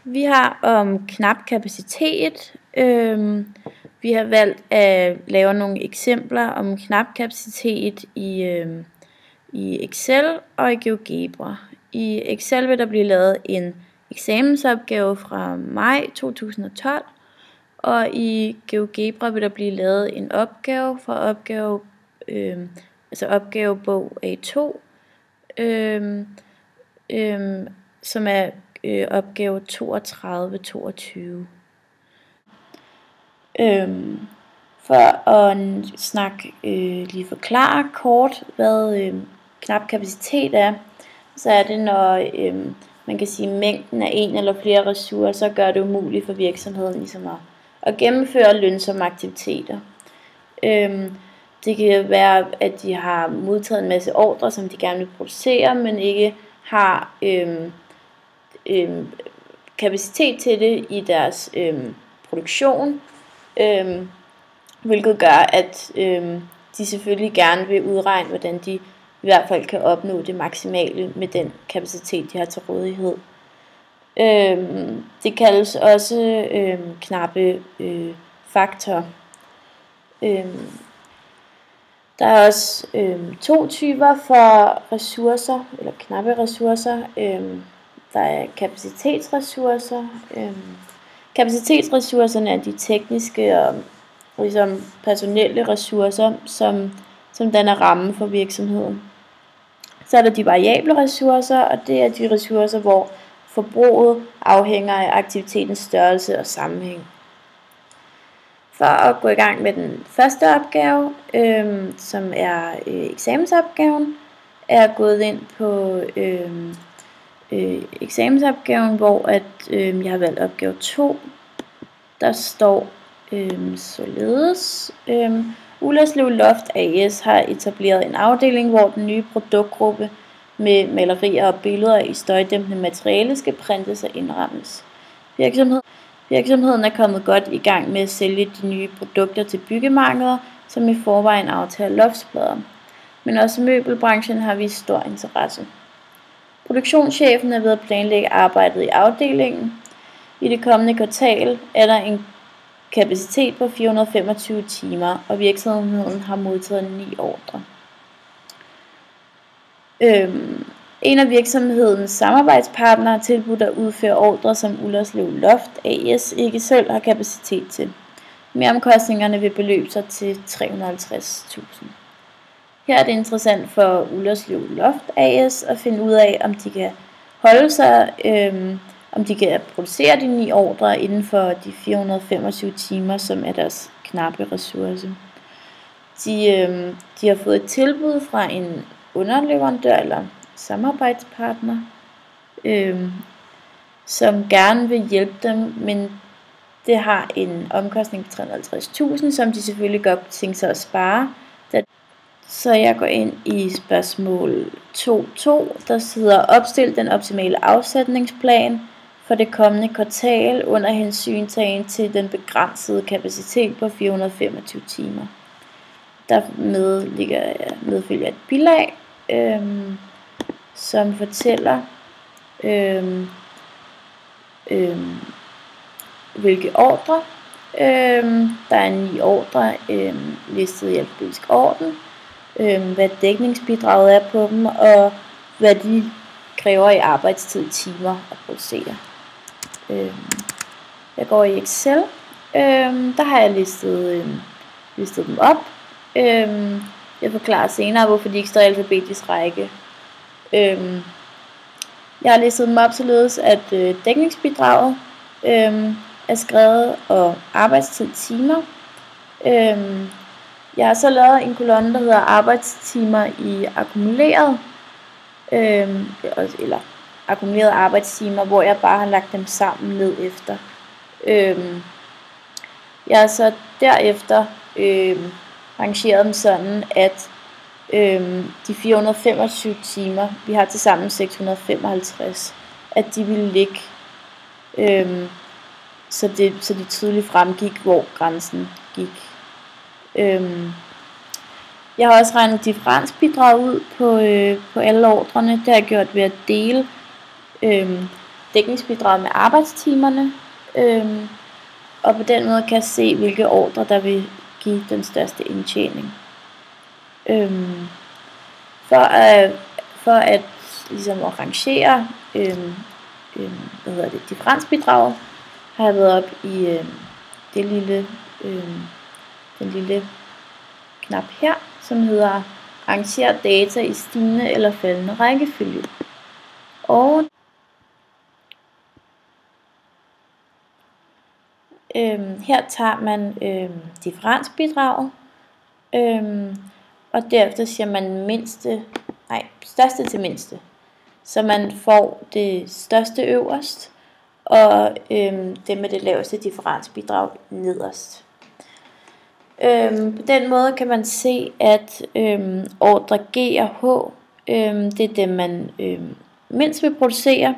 Vi har om knap kapacitet. Vi har valgt at lave nogle eksempler om knap kapacitet i Excel og i GeoGebra. I Excel vil der blive lavet en eksamensopgave fra maj 2012, og i GeoGebra vil der blive lavet en opgave fra opgavebog A2, som er opgave 32-22. For at lige forklare kort, hvad knap kapacitet er, så er det, når man kan sige, mængden af en eller flere ressourcer gør det umuligt for virksomheden ligesom at gennemføre lønsomme aktiviteter. Det kan være, at de har modtaget en masse ordre, som de gerne vil producere, men ikke har kapacitet til det i deres produktion, hvilket gør, at de selvfølgelig gerne vil udregne, hvordan de i hvert fald kan opnå det maksimale med den kapacitet, de har til rådighed. Det kaldes også knappe faktor. Der er også to typer for ressourcer, eller knappe ressourcer. Der er kapacitetsressourcer. Kapacitetsressourcerne er de tekniske og ligesom personelle ressourcer, som danner ramme for virksomheden. Så er der de variable ressourcer, og det er de ressourcer, hvor forbruget afhænger af aktivitetens størrelse og sammenhæng. For at gå i gang med den første opgave, som er eksamensopgaven, er jeg gået ind på eksamensopgaven, hvor jeg har valgt opgave 2. Der står således: Ullerslev Loft A/S har etableret en afdeling, hvor den nye produktgruppe med malerier og billeder i støjdæmpende materiale skal printes og indrammes. Virksomheden er kommet godt i gang med at sælge de nye produkter til byggemarkeder, som i forvejen aftager loftsplader. Men også møbelbranchen har vist stor interesse. Produktionschefen er ved at planlægge arbejdet i afdelingen. I det kommende kvartal er der en kapacitet på 425 timer, og virksomheden har modtaget 9 ordre. En af virksomhedens samarbejdspartnere har tilbudt at udføre ordre, som Ullerslev Loft A/S ikke selv har kapacitet til. Meromkostningerne vil beløbe sig til 350.000. Her er det interessant for Ullerslev Loft A/S at finde ud af, om de kan holde sig, om de kan producere de 9 ordre inden for de 425 timer, som er deres knappe ressource. De har fået et tilbud fra en underleverandør eller samarbejdspartner, som gerne vil hjælpe dem, men det har en omkostning på 350.000, som de selvfølgelig godt kunne tænke sig at spare. Så jeg går ind i spørgsmål 2.2, der hedder opstil den optimale afsætningsplan for det kommende kvartal under hensyntagen til den begrænsede kapacitet på 425 timer. Der medfølger et bilag, som fortæller, hvilke ordre. Der er 9 ordre listet i alfabetisk orden, hvad dækningsbidraget er på dem, og hvad de kræver i arbejdstid i timer at producere. Jeg går i Excel. Der har jeg listet dem op. Jeg forklarer senere, hvorfor de ikke står i alfabetisk række. Jeg har listet dem op således, at dækningsbidraget er skrevet, og arbejdstid timer. Jeg har så lavet en kolonne, der hedder arbejdstimer i akkumuleret, eller akkumulerede arbejdstimer, hvor jeg bare har lagt dem sammen ned efter. Jeg har så derefter rangeret dem sådan, at de 425 timer, vi har til sammen 655, at de ville ligge, så det tydeligt fremgik, hvor grænsen gik. Jeg har også regnet differensbidrag ud på alle ordrene. Det har jeg gjort ved at dele dækningsbidrag med arbejdstimerne, og på den måde kan se, hvilke ordre, der vil give den største indtjening. For at ligesom at rangere differensbidraget, har jeg været op i den lille knap her, som hedder arrangere data i stigende eller faldende rækkefølge. Og her tager man differensbidraget, og derefter siger man største til mindste. Så man får det største øverst, og det med det laveste differensbidrag nederst. På den måde kan man se, at ordre G og H, det er dem man mindst vil producere,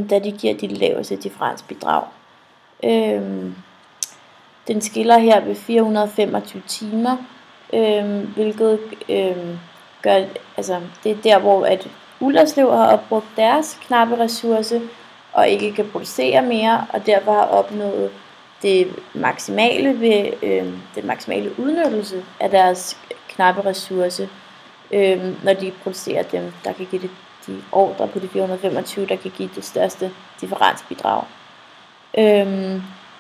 da de giver de laveste differensbidrag. Den skiller her ved 425 timer, hvilket gør, altså det er der, hvor at Ullerslev har opbrugt deres knappe ressource og ikke kan producere mere, og derfor har opnået det maksimale ved den maksimale udnyttelse af deres knappe ressource, når de producerer dem, der kan give de ordre på de 425, der kan give det største differensbidrag.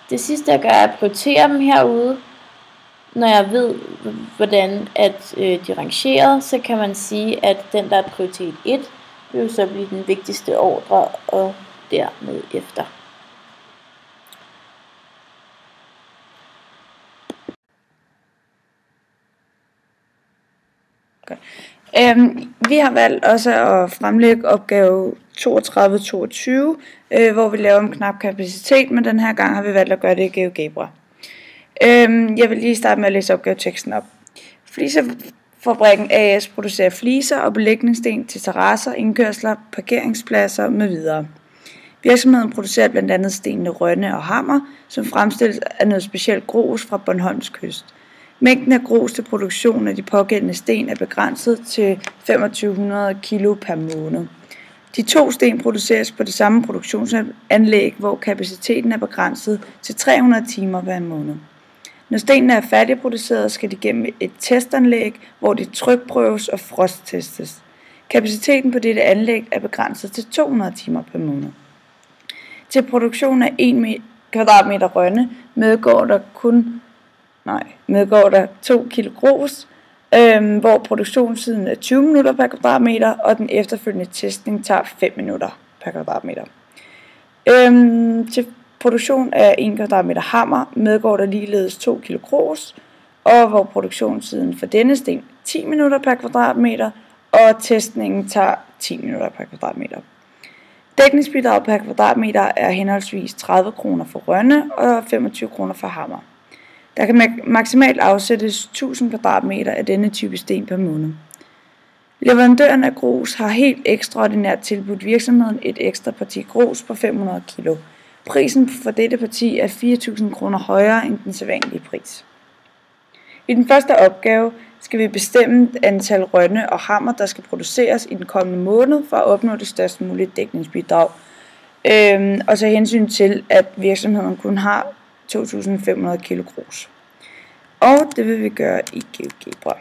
Det sidste jeg gør er at prioritere dem herude. Når jeg ved, hvordan at de er rangeret, så kan man sige, at den der er prioritet 1, vil jo så blive den vigtigste ordre, og dermed efter. Okay. Vi har valgt også at fremlægge opgave 32-22, hvor vi laver en knap kapacitet, men den her gang har vi valgt at gøre det i GeoGebra. Jeg vil lige starte med at læse opgaveteksten op. Fliserfabrikken AS producerer fliser og belægningssten til terrasser, indkørsler, parkeringspladser med. Virksomheden producerer blandt andet stenene Rønne og Hammer, som fremstilles af noget specielt grus fra Bornholms kyst. Mængden af grus til produktion af de pågældende sten er begrænset til 2500 kg per måned. De 2 sten produceres på det samme produktionsanlæg, hvor kapaciteten er begrænset til 300 timer hver måned. Når stenene er færdigproduceret, skal de gennem et testanlæg, hvor de trykprøves og frosttestes. Kapaciteten på dette anlæg er begrænset til 200 timer per måned. Til produktion af 1 kvadratmeter Rønne medgår der 2 kg grus, hvor produktionstiden er 20 minutter per kvadratmeter, og den efterfølgende testning tager 5 minutter per kvadratmeter. Til produktion af 1 kvadratmeter Hammer medgår der ligeledes 2 kg grus, og hvor produktionstiden for denne sten 10 minutter per kvadratmeter, og testningen tager 10 minutter per kvadratmeter. Dækningsbidraget per kvadratmeter er henholdsvis 30 kroner for Rønne og 25 kroner for Hammer. Der kan maksimalt afsættes 1000 kvadratmeter af denne type sten per måned. Leverandøren af grus har helt ekstraordinært tilbudt virksomheden et ekstra parti grus på 500 kg. Prisen for dette parti er 4.000 kroner højere end den sædvanlige pris. I den første opgave skal vi bestemme antal Rønne og Hammer, der skal produceres i den kommende måned for at opnå det størst mulige dækningsbidrag. Og så hensyn til, at virksomheden kun har 2.500 kg grus. Og det vil vi gøre i GeoGebra.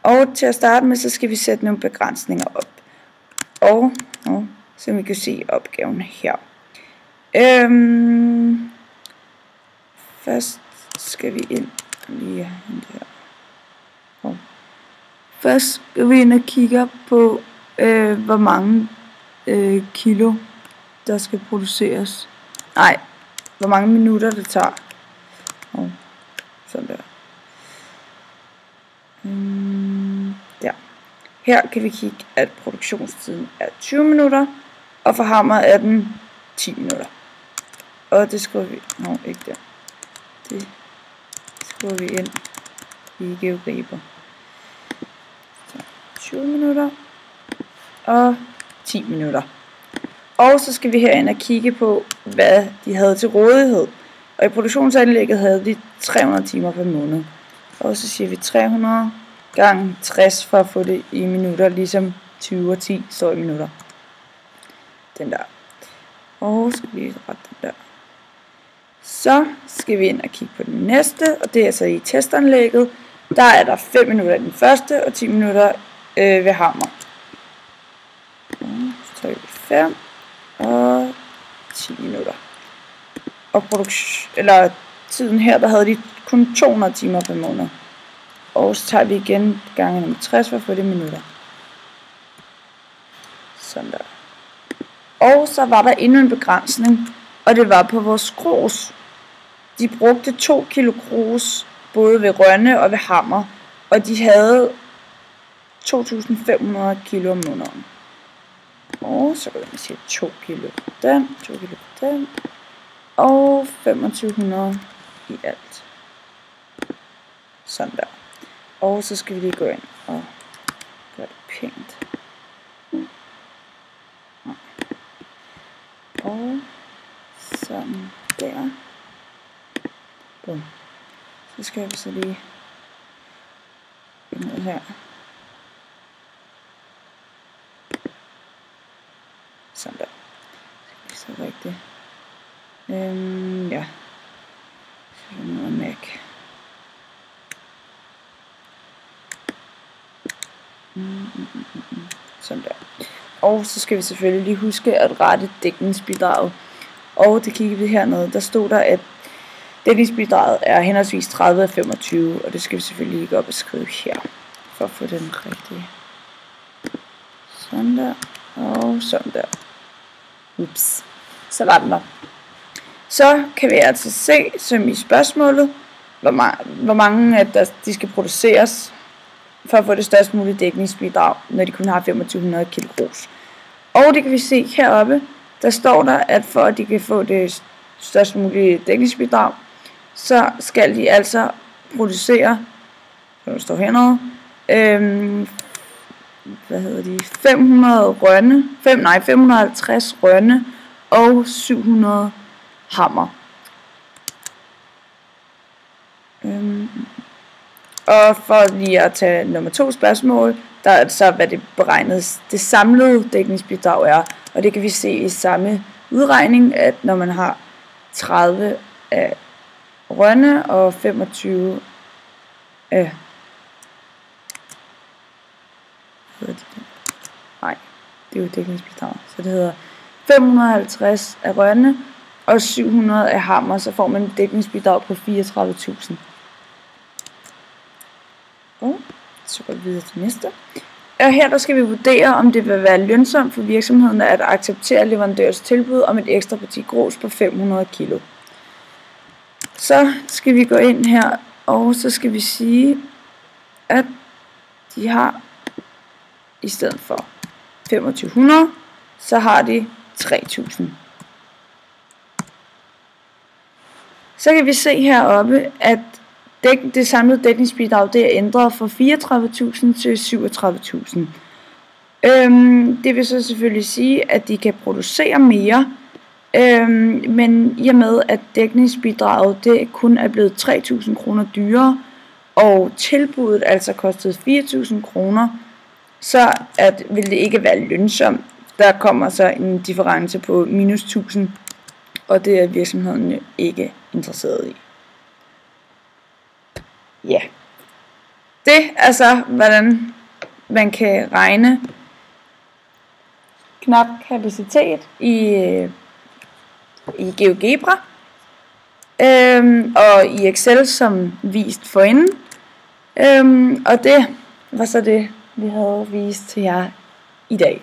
Og til at starte med, så skal vi sætte nogle begrænsninger op. Og som vi kan se i opgaven her. Først skal vi ind lige her. Først skal vi ind og kigge på, hvor mange kilo der skal produceres. Nej, hvor mange minutter det tager. Sådan der. Der. Her kan vi kigge, at produktionstiden er 20 minutter, og for Hammer er den 10 minutter. Og det skriver vi, ikke der. Det skriver vi ind i GeoGebra. 20 minutter og 10 minutter. Og så skal vi herind og kigge på, hvad de havde til rådighed. Og i produktionsanlægget havde de 300 timer per måned. Og så siger vi 300 gange 60 for at få det i minutter, ligesom 20 og 10 står i minutter. Den der. Og skal vi lige rette den der. Så skal vi ind og kigge på den næste, og det er altså i testanlægget. Der er der 5 minutter i den første, og 10 minutter ved hammer. Så trykker vi 5 og 10 minutter. Og tiden her, der havde de kun 200 timer per måned. Og så tager vi igen gange nummer 60 for at få det minutter. Sådan der. Og så var der endnu en begrænsning, og det var på vores grus. De brugte 2 kilo grus, både ved Rønne og ved Hammer, og de havde 2.500 kilo om måneden. Og så kan man sige 2 kilo på den, 2 kilo på den, og 2500 i alt. Sådan der. Og så skal vi lige gå ind og gøre det pænt. Og sådan der. Bum. Så skal vi så lige ind her. Sådan der. Så er det rigtigt. Ja. Så er der noget Mac. Sådan der. Og så skal vi selvfølgelig lige huske at rette dækningsbidraget. Og det kigger vi hernede. Der stod der, at dækningsbidraget er henholdsvis 30 og 25. Og det skal vi selvfølgelig lige gå op og skrive her. For at få den rigtige. Sådan der. Og sådan der. Ups. Så var den der. Så kan vi altså se, som i spørgsmålet, hvor mange af de skal produceres for at få det størst mulige dækningsbidrag, når de kun har 2500 kilo grus. Og det kan vi se heroppe, der står der, at for at de kan få det størst mulige dækningsbidrag, så skal de altså producere, som der står hernede, 550 rønne og 700 hammer. Og for lige at tage nummer 2 spørgsmål, der er så, hvad det beregnes det samlede dækningsbidrag er. Og det kan vi se i samme udregning, at når man har 30 af rønne og 25 af... Nej, det er jo dækningsbidrag. Så det hedder 550 af rønne og 700 af hammer, så får man et dækningsbidrag på 34.000. Og så går vi videre til næste. Og her der skal vi vurdere, om det vil være lønsomt for virksomheden at acceptere leverandørs tilbud om et ekstra parti grus på 500 kilo. Så skal vi gå ind her, og så skal vi sige, at de har i stedet for 2500, så har de 3000. Så kan vi se heroppe, at det samlede dækningsbidrag det er ændret fra 34.000 til 37.000. Det vil så selvfølgelig sige, at de kan producere mere, men i og med at dækningsbidraget det kun er blevet 3.000 kroner dyrere, og tilbuddet altså kostede 4.000 kroner, så vil det ikke være lønsomt. Der kommer så en difference på minus 1.000, og det er virksomheden ikke interesseret i. Ja, det er så, hvordan man kan regne knap kapacitet i GeoGebra og i Excel som vist forinden. Og det var så det, vi havde vist til jer i dag.